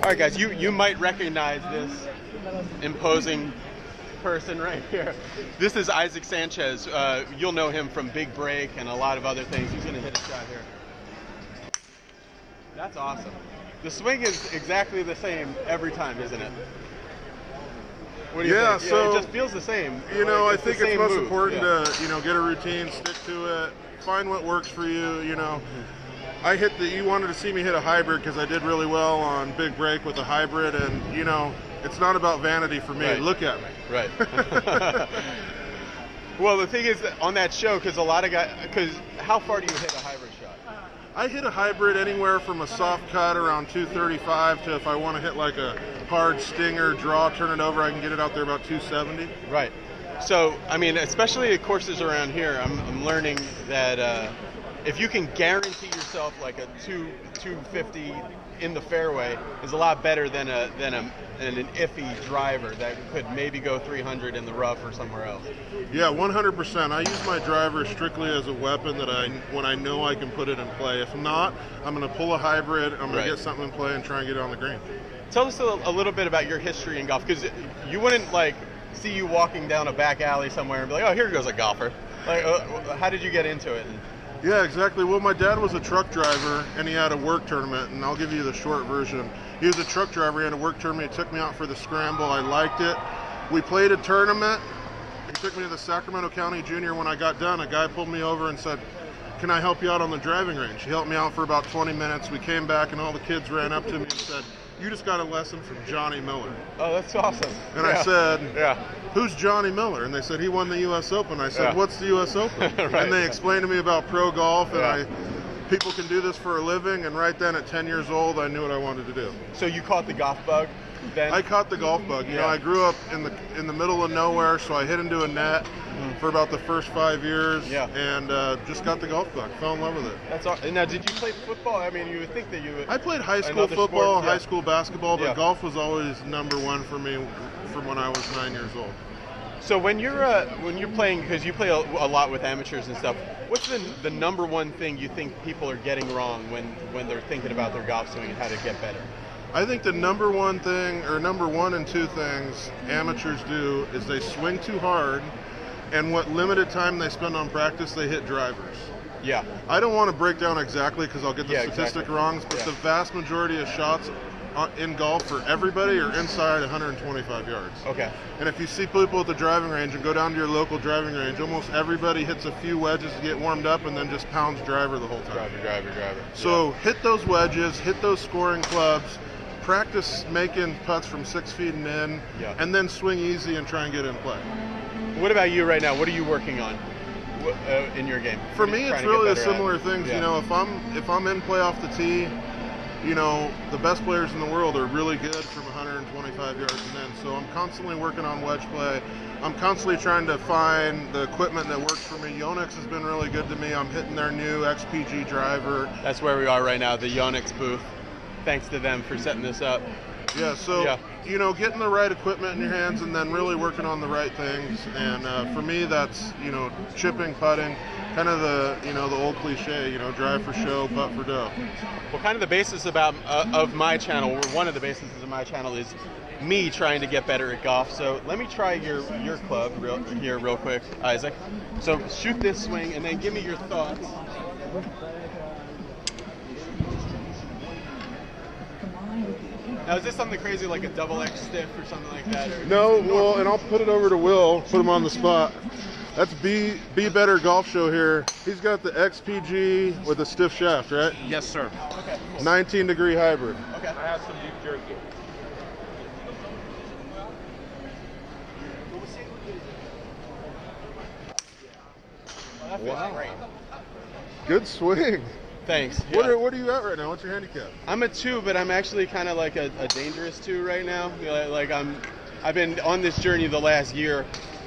All right, guys, you might recognize this imposing person right here. This is Isaac Sanchez. You'll know him from Big Break and a lot of other things. He's going to hit a shot here. That's awesome. The swing is exactly the same every time, isn't it? What do you think? So it just feels the same. You know, I think it's most move. important to get a routine, stick to it, find what works for you. You know, you wanted to see me hit a hybrid because I did really well on Big Break with a hybrid, and you know, it's not about vanity for me. Right. Look at me. Right. Well, the thing is that on that show, because a lot of guys, how far do you hit a hybrid shot? I hit a hybrid anywhere from a soft cut around 235 to if I want to hit like a hard stinger, draw, turn it over, I can get it out there about 270. Right. So, I mean, especially at courses around here, I'm learning that if you can guarantee yourself like a 250 in the fairway is a lot better than an iffy driver that could maybe go 300 in the rough or somewhere else. Yeah, 100%. I use my driver strictly as a weapon when I know I can put it in play. If not, I'm going to pull a hybrid, I'm going to get something in play and try and get it on the green. Tell us a little bit about your history in golf, because you wouldn't like see you walking down a back alley somewhere and be like, oh, here goes a golfer. Like, how did you get into it? Yeah, exactly. Well, my dad was a truck driver, and he had a work tournament, and I'll give you the short version. He was a truck driver, he had a work tournament, he took me out for the scramble, I liked it. We played a tournament, he took me to the Sacramento County Junior. When I got done, a guy pulled me over and said, can I help you out on the driving range? He helped me out for about 20 minutes. We came back, and all the kids ran up to me and said, you just got a lesson from Johnny Miller. Oh, that's awesome. And I said, who's Johnny Miller? And they said, he won the U.S. Open. I said, what's the U.S. Open? And they explained to me about pro golf, and people can do this for a living, and right then at 10 years old, I knew what I wanted to do. So you caught the golf bug then? I caught the golf bug. You know, I grew up in the middle of nowhere, so I hit into a net for about the first 5 years, and just got the golf bug. Fell in love with it. That's awesome. Now, did you play football? I mean, you would think that you would. I played high school football, sport, high school basketball, but golf was always number one for me from when I was 9 years old. So when you're playing, because you play a lot with amateurs and stuff, what's the number one thing you think people are getting wrong when they're thinking about their golf swing and how to get better? I think the number one and two things amateurs do is they swing too hard, and what limited time they spend on practice, they hit drivers. Yeah. I don't want to break down exactly because I'll get the statistic wrong, but the vast majority of shots in golf for everybody are inside 125 yards. Okay. And if you see people at the driving range and go down to your local driving range, almost everybody hits a few wedges to get warmed up and then just pounds driver the whole time. Driver. So hit those wedges, hit those scoring clubs, practice making putts from 6 feet and in, and then swing easy and try and get in play. What about you right now? What are you working on in your game? For me, it's really the similar things. You know, if I'm in play off the tee, you know, the best players in the world are really good from 125 yards and in. So I'm constantly working on wedge play. I'm constantly trying to find the equipment that works for me. Yonex has been really good to me. I'm hitting their new XPG driver. That's where we are right now, the Yonex booth. Thanks to them for setting this up. Yeah, so, you know, getting the right equipment in your hands and then really working on the right things. And for me, that's, you know, chipping, putting, kind of the, you know, the old cliche, you know, drive for show, putt for dough. Well, kind of the basis of my channel, or one of the bases of my channel, is me trying to get better at golf. So let me try your club real quick, Isaac. So shoot this swing and then give me your thoughts. Now, is this something crazy like a double X stiff or something like that? Or no, well, and I'll put it over to Will, put him on the spot. That's Be Better Golf Show here. He's got the XPG with a stiff shaft, right? Yes, sir. Okay. 19-degree hybrid. Okay. I have some deep jerky. Well, that feels great. Good swing. Thanks. What are you at right now? What's your handicap? I'm a 2, but I'm actually kind of like a dangerous 2 right now. Like I've been on this journey the last year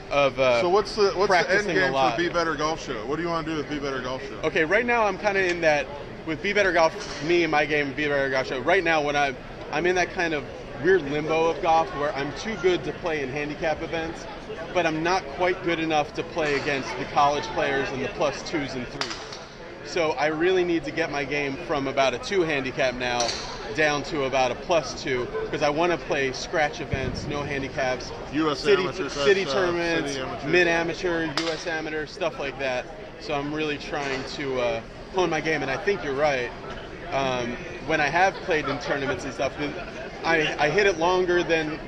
of so what's the end game for Be Better Golf Show? What do you want to do with Be Better Golf Show? Okay, right now I'm kind of in that with Be Better Golf. Me and my game, Be Better Golf Show. Right now, when I'm in that kind of weird limbo of golf where I'm too good to play in handicap events, but I'm not quite good enough to play against the college players and the +2s and 3s. So I really need to get my game from about a 2 handicap now down to about a +2, because I want to play scratch events, no handicaps, U.S. city amateurs, tournaments, city amateurs. mid-amateur, U.S. amateur, stuff like that. So I'm really trying to hone my game, and I think you're right. When I have played in tournaments and stuff, I hit it longer than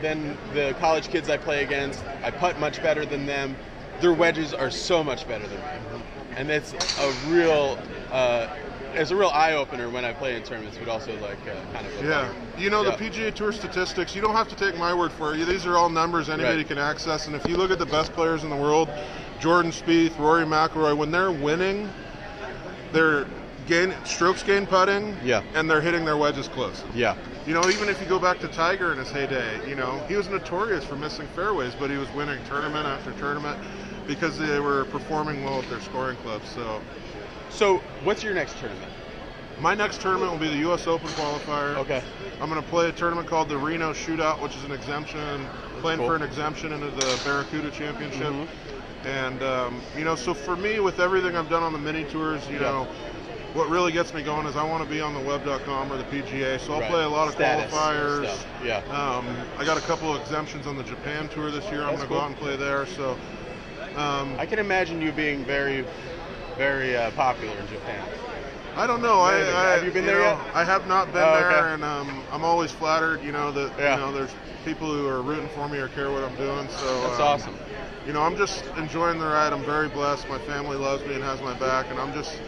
the college kids I play against. I putt much better than them. Their wedges are so much better than me, and it's a real eye opener when I play in tournaments, but also like kind of you know, the PGA Tour statistics, you don't have to take my word for it. These are all numbers anybody can access, and if you look at the best players in the world, Jordan Spieth, Rory McIlroy, when they're winning, they're strokes gain putting, and they're hitting their wedges close. Yeah. You know, even if you go back to Tiger in his heyday, you know, he was notorious for missing fairways, but he was winning tournament after tournament because they were performing well with their scoring clubs. So what's your next tournament? My next tournament will be the U.S. Open qualifier. Okay. I'm going to play a tournament called the Reno Shootout, which is an exemption, playing for an exemption into the Barracuda Championship. And, you know, so for me, with everything I've done on the mini tours, you know, what really gets me going is I want to be on the web.com or the PGA, so I'll play a lot of qualifiers. I got a couple of exemptions on the Japan tour this year. I'm going to go out and play there. So I can imagine you being very, very popular in Japan. I don't know. Have you been there yet? I have not been there, and I'm always flattered, you know, that you know, there's people who are rooting for me or care what I'm doing. So that's awesome. You know, I'm just enjoying the ride. I'm very blessed. My family loves me and has my back, and I'm just,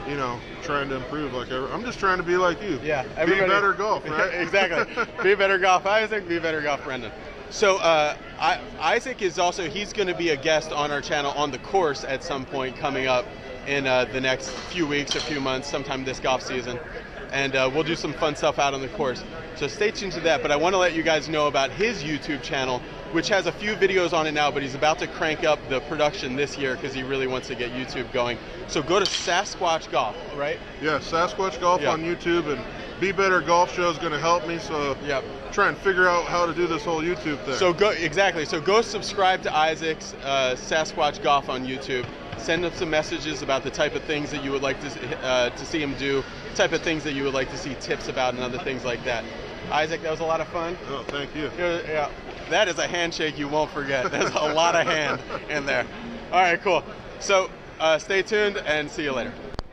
you know, trying to improve. I'm just trying to be like you. Yeah, be better golf, right? Exactly. Be better golf, Isaac. Be better golf, Brendan. So Isaac is also, he's going to be a guest on our channel on the course at some point coming up in the next few weeks or few months, sometime this golf season. And we'll do some fun stuff out on the course. So stay tuned to that. But I want to let you guys know about his YouTube channel, which has a few videos on it now, but he's about to crank up the production this year because he really wants to get YouTube going. So go to Sasquatch Golf, right? Yeah, Sasquatch Golf on YouTube, and Be Better Golf Show is going to help me. So try and figure out how to do this whole YouTube thing. So go subscribe to Isaac's Sasquatch Golf on YouTube. Send him some messages about the type of things that you would like to see him do, type of things that you would like to see tips about, and other things like that. Isaac, that was a lot of fun. Oh, thank you. Yeah, that is a handshake you won't forget. There's a lot of hand in there. All right, cool. So stay tuned and see you later.